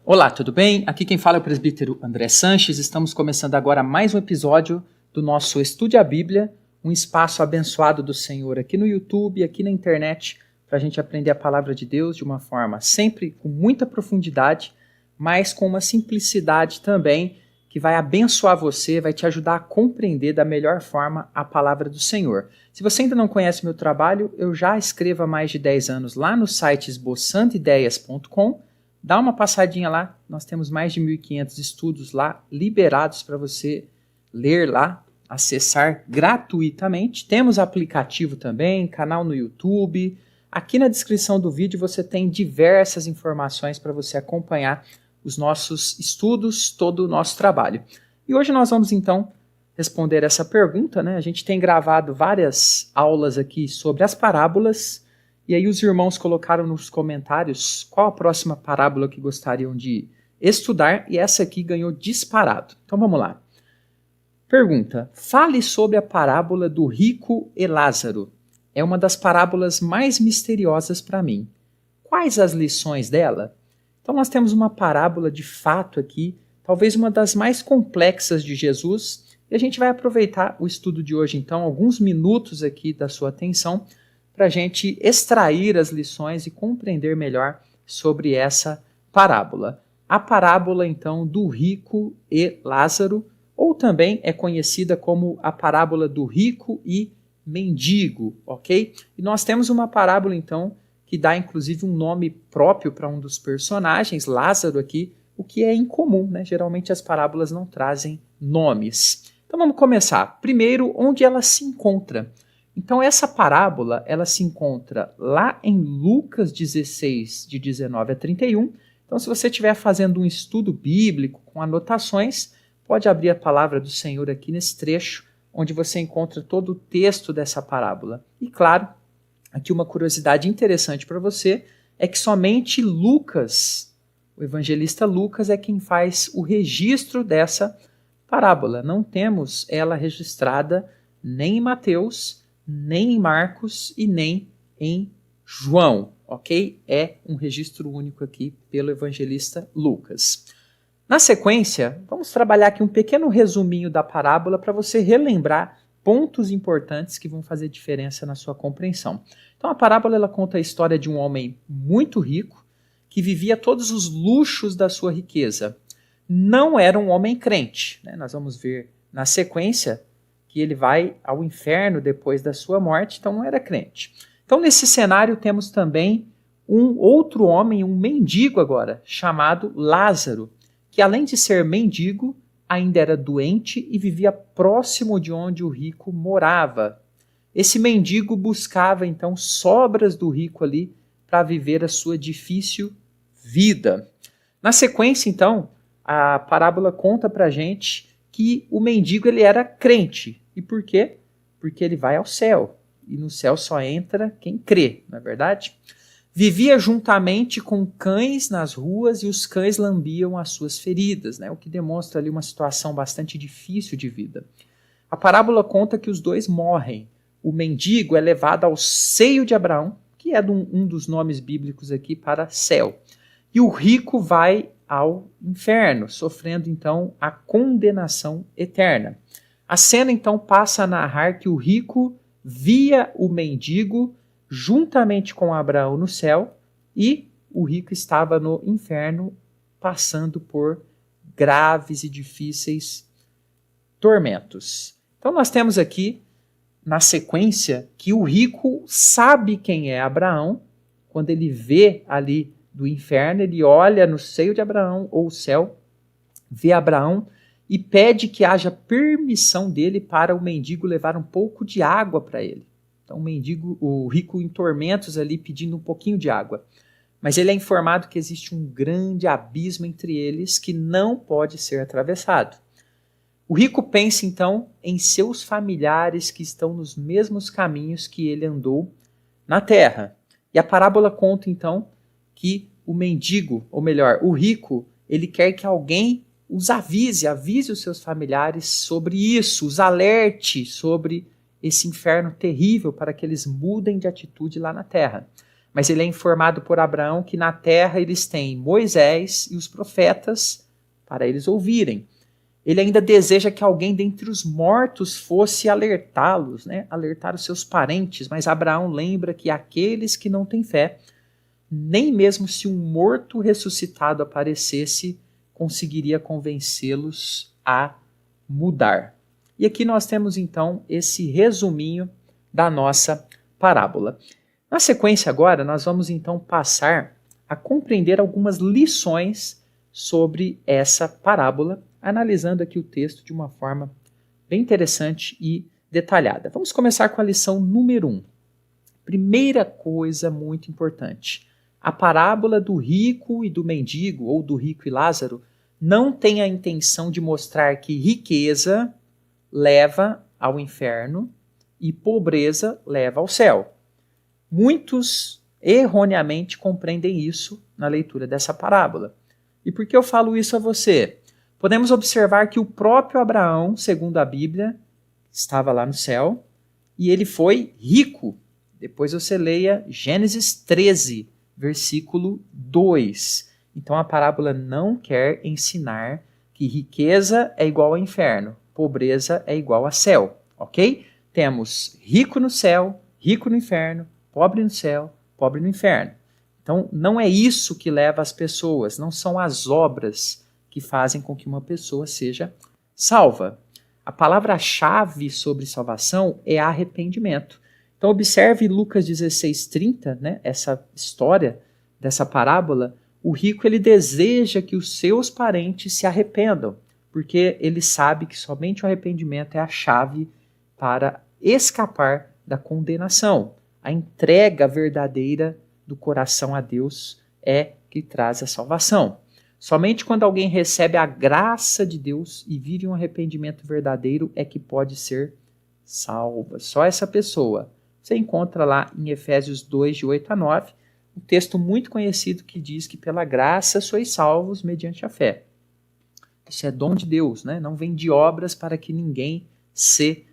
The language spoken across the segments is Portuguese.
Olá, tudo bem? Aqui quem fala é o presbítero André Sanches. Estamos começando agora mais um episódio do nosso Estude a Bíblia, um espaço abençoado do Senhor aqui no YouTube, aqui na internet, para a gente aprender a palavra de Deus de uma forma sempre com muita profundidade, mas com uma simplicidade também que vai abençoar você, vai te ajudar a compreender da melhor forma a palavra do Senhor. Se você ainda não conhece meu trabalho, eu já escrevo há mais de 10 anos lá no site esboçandoideias.com. Dá uma passadinha lá, nós temos mais de 1.500 estudos lá liberados para você ler lá, acessar gratuitamente. Temos aplicativo também, canal no YouTube. Aqui na descrição do vídeo você tem diversas informações para você acompanhar os nossos estudos, todo o nosso trabalho. E hoje nós vamos então responder essa pergunta, né? A gente tem gravado várias aulas aqui sobre as parábolas. E aí os irmãos colocaram nos comentários qual a próxima parábola que gostariam de estudar, e essa aqui ganhou disparado. Então vamos lá. Pergunta: fale sobre a parábola do rico e Lázaro. É uma das parábolas mais misteriosas para mim. Quais as lições dela? Então nós temos uma parábola de fato aqui, talvez uma das mais complexas de Jesus, e a gente vai aproveitar o estudo de hoje, então, alguns minutos aqui da sua atenção, para a gente extrair as lições e compreender melhor sobre essa parábola. A parábola, então, do rico e Lázaro, ou também é conhecida como a parábola do rico e mendigo, ok? E nós temos uma parábola, então, que dá inclusive um nome próprio para um dos personagens, Lázaro aqui, o que é incomum, né? Geralmente as parábolas não trazem nomes. Então vamos começar. Primeiro, onde ela se encontra? Então essa parábola, ela se encontra lá em Lucas 16, de 19 a 31. Então se você estiver fazendo um estudo bíblico com anotações, pode abrir a palavra do Senhor aqui nesse trecho, onde você encontra todo o texto dessa parábola. E claro, aqui uma curiosidade interessante para você é que somente Lucas, o evangelista Lucas, é quem faz o registro dessa parábola. Não temos ela registrada nem em Mateus, nem em Marcos e nem em João, ok? É um registro único aqui pelo evangelista Lucas. Na sequência, vamos trabalhar aqui um pequeno resuminho da parábola para você relembrar pontos importantes que vão fazer diferença na sua compreensão. Então a parábola ela conta a história de um homem muito rico que vivia todos os luxos da sua riqueza. Não era um homem crente, né? Nós vamos ver na sequência que ele vai ao inferno depois da sua morte, então não era crente. Então nesse cenário temos também um outro homem, um mendigo agora, chamado Lázaro, que além de ser mendigo, ainda era doente e vivia próximo de onde o rico morava. Esse mendigo buscava então sobras do rico ali para viver a sua difícil vida. Na sequência, então, a parábola conta para a gente que o mendigo ele era crente. E por quê? Porque ele vai ao céu. E no céu só entra quem crê, não é verdade? Vivia juntamente com cães nas ruas e os cães lambiam as suas feridas, né? O que demonstra ali uma situação bastante difícil de vida. A parábola conta que os dois morrem. O mendigo é levado ao seio de Abraão, que é um dos nomes bíblicos aqui para céu. E o rico vai ao inferno, sofrendo então a condenação eterna. A cena então passa a narrar que o rico via o mendigo juntamente com Abraão no céu e o rico estava no inferno passando por graves e difíceis tormentos. Então nós temos aqui na sequência que o rico sabe quem é Abraão. Quando ele vê ali do inferno, ele olha no seio de Abraão ou o céu, vê Abraão e pede que haja permissão dele para o mendigo levar um pouco de água para ele. Então o rico em tormentos ali pedindo um pouquinho de água. Mas ele é informado que existe um grande abismo entre eles que não pode ser atravessado. O rico pensa então em seus familiares que estão nos mesmos caminhos que ele andou na terra. E a parábola conta então que o mendigo, ou melhor, o rico, ele quer que alguém os avise os seus familiares sobre isso, os alerte sobre esse inferno terrível para que eles mudem de atitude lá na terra. mas ele é informado por Abraão que na terra eles têm Moisés e os profetas para eles ouvirem. Ele ainda deseja que alguém dentre os mortos fosse alertá-los, né? Alertar os seus parentes, mas Abraão lembra que aqueles que não têm fé, nem mesmo se um morto ressuscitado aparecesse, conseguiria convencê-los a mudar. E aqui nós temos então esse resuminho da nossa parábola. Na sequência agora, nós vamos então passar a compreender algumas lições sobre essa parábola, analisando aqui o texto de uma forma bem interessante e detalhada. Vamos começar com a lição número 1. Primeira coisa muito importante. A parábola do rico e do mendigo, ou do rico e Lázaro, não tem a intenção de mostrar que riqueza leva ao inferno e pobreza leva ao céu. Muitos erroneamente compreendem isso na leitura dessa parábola. E por que eu falo isso a você? Podemos observar que o próprio Abraão, segundo a Bíblia, estava lá no céu e ele foi rico. Depois você leia Gênesis 13, versículo 2. Então a parábola não quer ensinar que riqueza é igual ao inferno, pobreza é igual a céu, ok? Temos rico no céu, rico no inferno, pobre no céu, pobre no inferno. Então não é isso que leva as pessoas, não são as obras que fazem com que uma pessoa seja salva. A palavra-chave sobre salvação é arrependimento. Então observe Lucas 16:30, né, essa história dessa parábola. O rico ele deseja que os seus parentes se arrependam, porque ele sabe que somente o arrependimento é a chave para escapar da condenação. A entrega verdadeira do coração a Deus é que traz a salvação. Somente quando alguém recebe a graça de Deus e vive um arrependimento verdadeiro é que pode ser salva. Só essa pessoa. Você encontra lá em Efésios 2, de 8 a 9, um texto muito conhecido que diz que pela graça sois salvos mediante a fé. Isso é dom de Deus, né? Não vem de obras para que ninguém se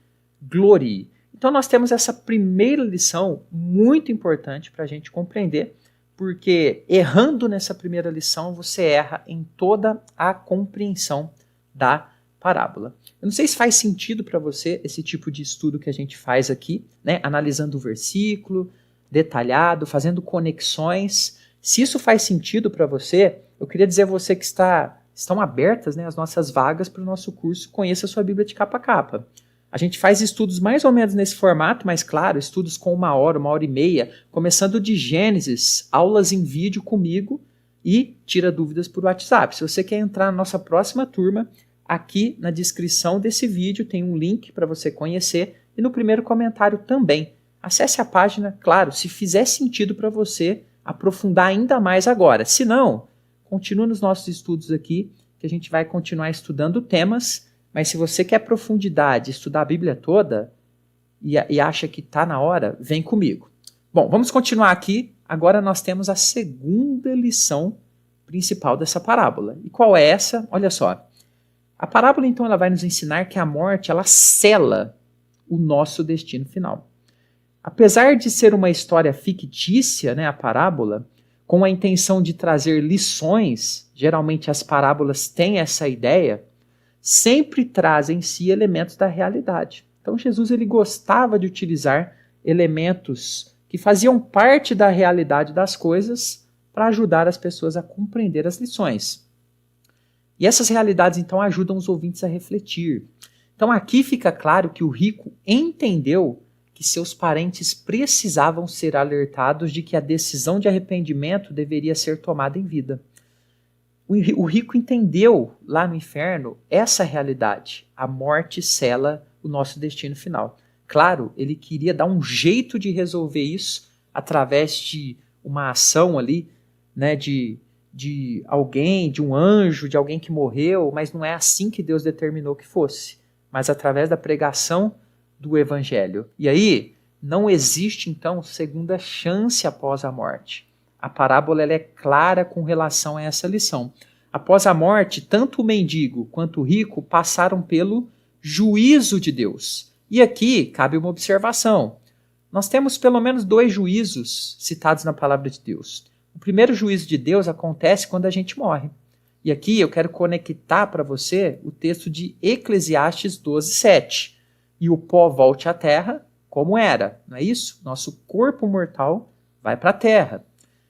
glorie. Então nós temos essa primeira lição muito importante para a gente compreender, porque errando nessa primeira lição você erra em toda a compreensão da parábola. Eu não sei se faz sentido para você esse tipo de estudo que a gente faz aqui, né? Analisando o versículo, detalhado, fazendo conexões. Se isso faz sentido para você, eu queria dizer a você que estão abertas, né, as nossas vagas para o nosso curso Conheça a Sua Bíblia de Capa a Capa. A gente faz estudos mais ou menos nesse formato, mas claro, estudos com 1 hora e meia, começando de Gênesis, aulas em vídeo comigo e tira dúvidas por WhatsApp. Se você quer entrar na nossa próxima turma, aqui na descrição desse vídeo tem um link para você conhecer e no primeiro comentário também. Acesse a página, claro, se fizer sentido para você aprofundar ainda mais agora. Se não, continue nos nossos estudos aqui, que a gente vai continuar estudando temas. Mas se você quer profundidade, estudar a Bíblia toda e acha que está na hora, vem comigo. Bom, vamos continuar aqui. Agora nós temos a segunda lição principal dessa parábola. E qual é essa? Olha só. A parábola, então, ela vai nos ensinar que a morte, ela sela o nosso destino final. Apesar de ser uma história fictícia, né, a parábola, com a intenção de trazer lições, geralmente as parábolas têm essa ideia, sempre traz em si elementos da realidade. Então Jesus ele gostava de utilizar elementos que faziam parte da realidade das coisas para ajudar as pessoas a compreender as lições. E essas realidades então ajudam os ouvintes a refletir. Então aqui fica claro que o rico entendeu que seus parentes precisavam ser alertados de que a decisão de arrependimento deveria ser tomada em vida. O rico entendeu lá no inferno essa realidade. A morte sela o nosso destino final. Claro, ele queria dar um jeito de resolver isso através de uma ação ali, né, de alguém, de um anjo, de alguém que morreu, mas não é assim que Deus determinou que fosse, mas através da pregação do evangelho. E aí, não existe então segunda chance após a morte. A parábola ela é clara com relação a essa lição. Após a morte, tanto o mendigo quanto o rico passaram pelo juízo de Deus. E aqui cabe uma observação. nós temos pelo menos 2 juízos citados na palavra de Deus. O primeiro juízo de Deus acontece quando a gente morre. E aqui eu quero conectar para você o texto de Eclesiastes 12:7. E o pó volte à terra como era, não é isso? Nosso corpo mortal vai para a terra.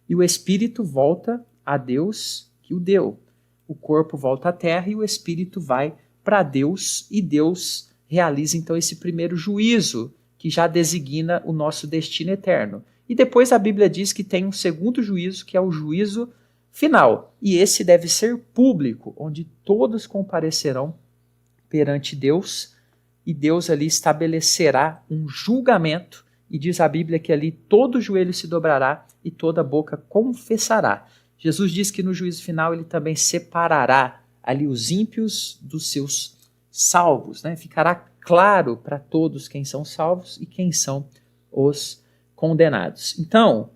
E o espírito volta a Deus que o deu. O corpo volta à terra e o espírito vai para Deus, e Deus realiza então esse primeiro juízo, que já designa o nosso destino eterno. E depois a Bíblia diz que tem um segundo juízo, que é o juízo final. E esse deve ser público, onde todos comparecerão perante Deus, e Deus ali estabelecerá um julgamento, e diz a Bíblia que ali todo joelho se dobrará e toda boca confessará. Jesus diz que no juízo final ele também separará ali os ímpios dos seus salvos, né? Ficará claro para todos quem são salvos e quem são os condenados. Então,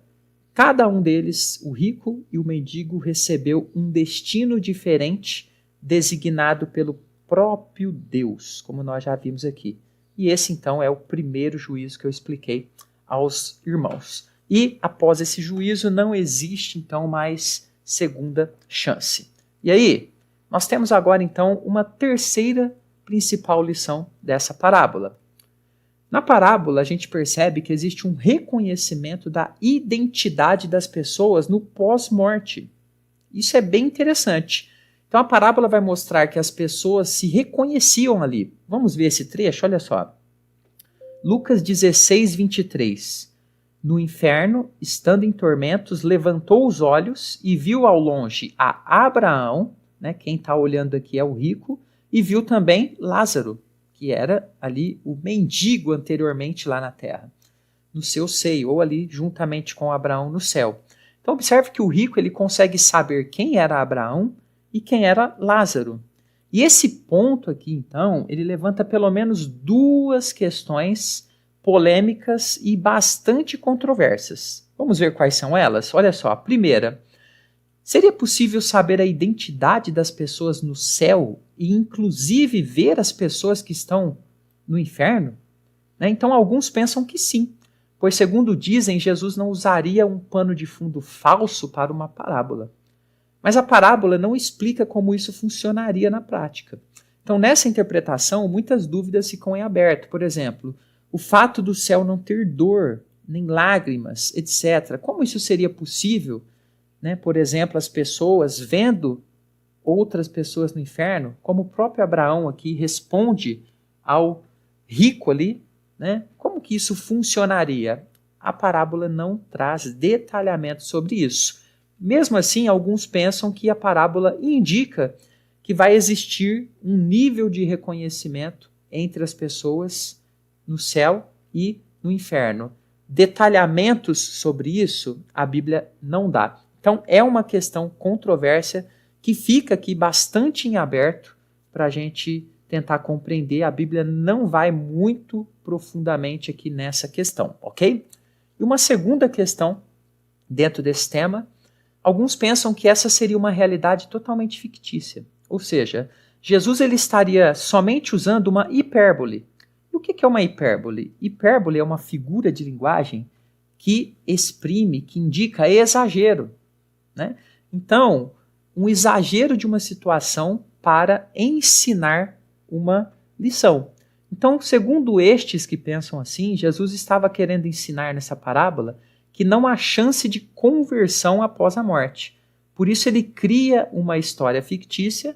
cada um deles, o rico e o mendigo, recebeu um destino diferente, designado pelo próprio Deus, como nós já vimos aqui. E esse, então, é o primeiro juízo que eu expliquei aos irmãos. E, após esse juízo, não existe, então, mais segunda chance. E aí, nós temos agora, então, uma terceira principal lição dessa parábola. Na parábola, a gente percebe que existe um reconhecimento da identidade das pessoas no pós-morte. Isso é bem interessante. Então, a parábola vai mostrar que as pessoas se reconheciam ali. Vamos ver esse trecho? Olha só. Lucas 16:23. No inferno, estando em tormentos, levantou os olhos e viu ao longe a Abraão, né, quem está olhando aqui é o rico, e viu também Lázaro, que era ali o mendigo anteriormente lá na terra, no seu seio, ou ali juntamente com Abraão no céu. Então observe que o rico ele consegue saber quem era Abraão e quem era Lázaro. E esse ponto aqui, então, ele levanta pelo menos 2 questões polêmicas e bastante controversas. Vamos ver quais são elas? Olha só, a primeira: seria possível saber a identidade das pessoas no céu e inclusive ver as pessoas que estão no inferno? Então alguns pensam que sim, pois segundo dizem, Jesus não usaria um pano de fundo falso para uma parábola. Mas a parábola não explica como isso funcionaria na prática. Então nessa interpretação, muitas dúvidas ficam em aberto. Por exemplo, o fato do céu não ter dor, nem lágrimas, etc. Como isso seria possível? Por exemplo, as pessoas vendo outras pessoas no inferno, como o próprio Abraão aqui responde ao rico ali, como que isso funcionaria? A parábola não traz detalhamento sobre isso. Mesmo assim, alguns pensam que a parábola indica que vai existir um nível de reconhecimento entre as pessoas no céu e no inferno. Detalhamentos sobre isso a Bíblia não dá. Então, é uma questão controversa que fica aqui bastante em aberto para a gente tentar compreender. A Bíblia não vai muito profundamente aqui nessa questão, ok? E uma segunda questão dentro desse tema, alguns pensam que essa seria uma realidade totalmente fictícia. Ou seja, Jesus ele estaria somente usando uma hipérbole. E o que é uma hipérbole? Hipérbole é uma figura de linguagem que exprime, que indica exagero. Então, um exagero de uma situação para ensinar uma lição. Então, segundo estes que pensam assim, Jesus estava querendo ensinar nessa parábola que não há chance de conversão após a morte. Por isso ele cria uma história fictícia,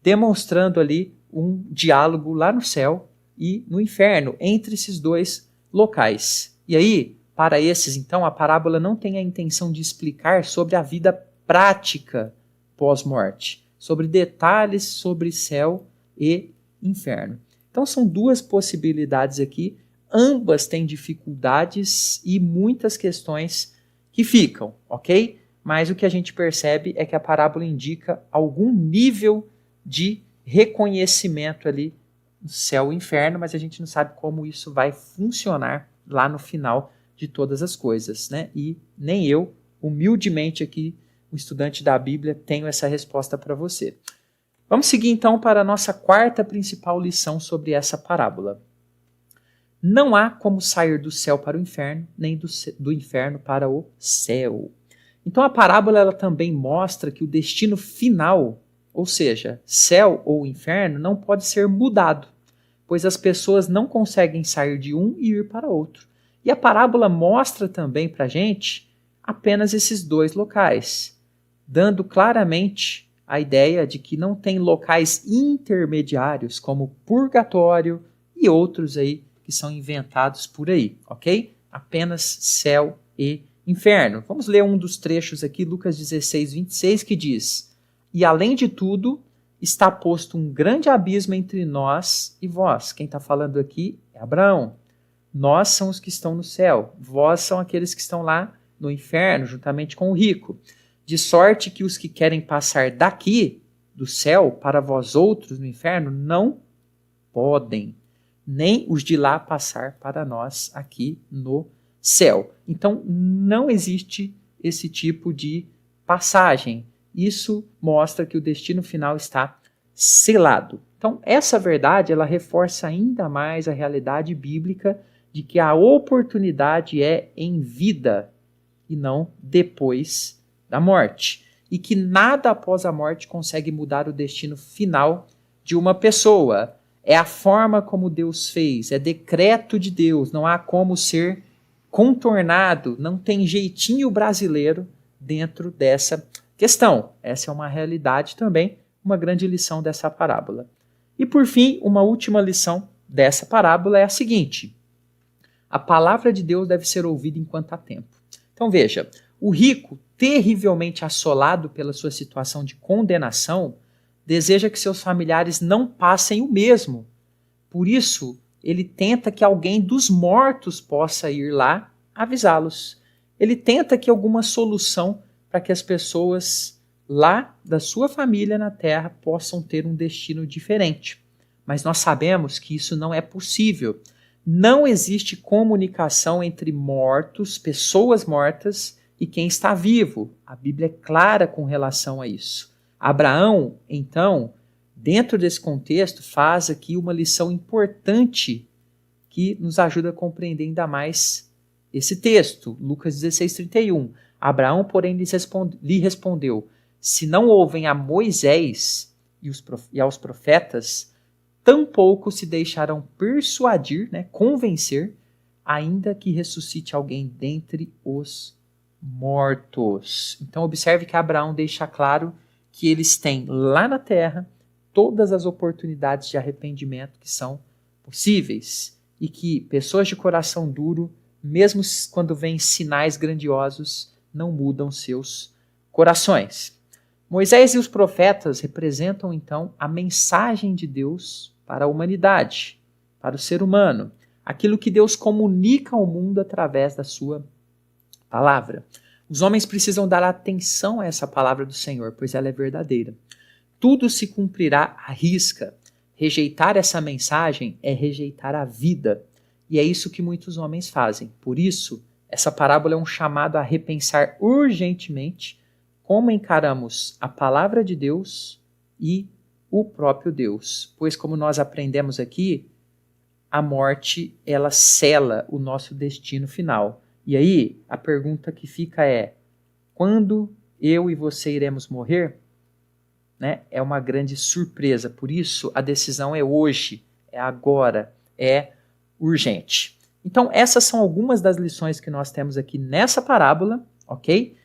demonstrando ali um diálogo lá no céu e no inferno, entre esses 2 locais. E aí, para esses, então, a parábola não tem a intenção de explicar sobre a vida prática pós-morte, sobre detalhes sobre céu e inferno. Então são 2 possibilidades aqui, ambas têm dificuldades e muitas questões que ficam, ok? Mas o que a gente percebe é que a parábola indica algum nível de reconhecimento ali no céu e inferno, mas a gente não sabe como isso vai funcionar lá no final de todas as coisas, E nem eu, humildemente aqui, um estudante da Bíblia, tenho essa resposta para você. Vamos seguir então para a nossa 4ª principal lição sobre essa parábola. Não há como sair do céu para o inferno, nem do inferno para o céu. Então a parábola ela também mostra que o destino final, ou seja, céu ou inferno, não pode ser mudado, pois as pessoas não conseguem sair de um e ir para outro. E a parábola mostra também para a gente apenas esses dois locais, dando claramente a ideia de que não tem locais intermediários como purgatório e outros aí que são inventados por aí, ok? Apenas céu e inferno. Vamos ler um dos trechos aqui, Lucas 16, 26, que diz: E além de tudo, está posto um grande abismo entre nós e vós. Quem está falando aqui é Abraão. Nós são os que estão no céu, vós são aqueles que estão lá no inferno, juntamente com o rico. De sorte que os que querem passar daqui, do céu, para vós outros no inferno, não podem, nem os de lá passar para nós aqui no céu. Então, não existe esse tipo de passagem. Isso mostra que o destino final está selado. Então, essa verdade, ela reforça ainda mais a realidade bíblica de que a oportunidade é em vida e não depois da morte. E que nada após a morte consegue mudar o destino final de uma pessoa. É a forma como Deus fez, é decreto de Deus, não há como ser contornado, não tem jeitinho brasileiro dentro dessa questão. Essa é uma realidade também, uma grande lição dessa parábola. E por fim, uma última lição dessa parábola é a seguinte: a palavra de Deus deve ser ouvida enquanto há tempo. Então veja, o rico, terrivelmente assolado pela sua situação de condenação, deseja que seus familiares não passem o mesmo. Por isso, ele tenta que alguém dos mortos possa ir lá avisá-los. Ele tenta que alguma solução para que as pessoas lá da sua família na terra possam ter um destino diferente. Mas nós sabemos que isso não é possível. Não existe comunicação entre mortos, pessoas mortas, e quem está vivo. A Bíblia é clara com relação a isso. Abraão, então, dentro desse contexto, faz aqui uma lição importante que nos ajuda a compreender ainda mais esse texto. Lucas 16, 31. Abraão, porém, lhe respondeu: se não ouvem a Moisés e aos profetas, tampouco se deixarão persuadir, convencer, ainda que ressuscite alguém dentre os mortos. Então observe que Abraão deixa claro que eles têm lá na terra todas as oportunidades de arrependimento que são possíveis e que pessoas de coração duro, mesmo quando veem sinais grandiosos, não mudam seus corações. Moisés e os profetas representam então a mensagem de Deus para a humanidade, para o ser humano, aquilo que Deus comunica ao mundo através da sua palavra. Os homens precisam dar atenção a essa palavra do Senhor, pois ela é verdadeira. Tudo se cumprirá à risca. Rejeitar essa mensagem é rejeitar a vida. E é isso que muitos homens fazem. Por isso, essa parábola é um chamado a repensar urgentemente como encaramos a palavra de Deus e o próprio Deus. Pois, como nós aprendemos aqui, a morte, ela sela o nosso destino final. E aí, a pergunta que fica é: quando eu e você iremos morrer? É uma grande surpresa. Por isso, a decisão é hoje, é agora, é urgente. Então, essas são algumas das lições que nós temos aqui nessa parábola, ok?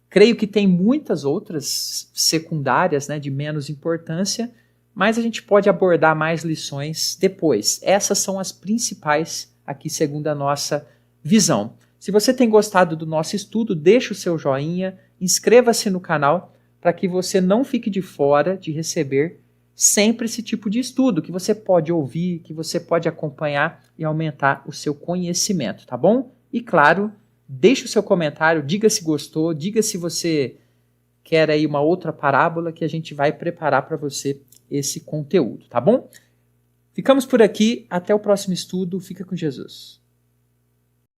Creio que tem muitas outras secundárias, de menos importância, mas a gente pode abordar mais lições depois. Essas são as principais aqui, segundo a nossa visão. Se você tem gostado do nosso estudo, deixe o seu joinha, inscreva-se no canal para que você não fique de fora de receber sempre esse tipo de estudo que você pode ouvir, que você pode acompanhar e aumentar o seu conhecimento, tá bom? E claro, deixe o seu comentário, diga se gostou, diga se você quer aí uma outra parábola que a gente vai preparar para você esse conteúdo, tá bom? Ficamos por aqui, até o próximo estudo, fica com Jesus.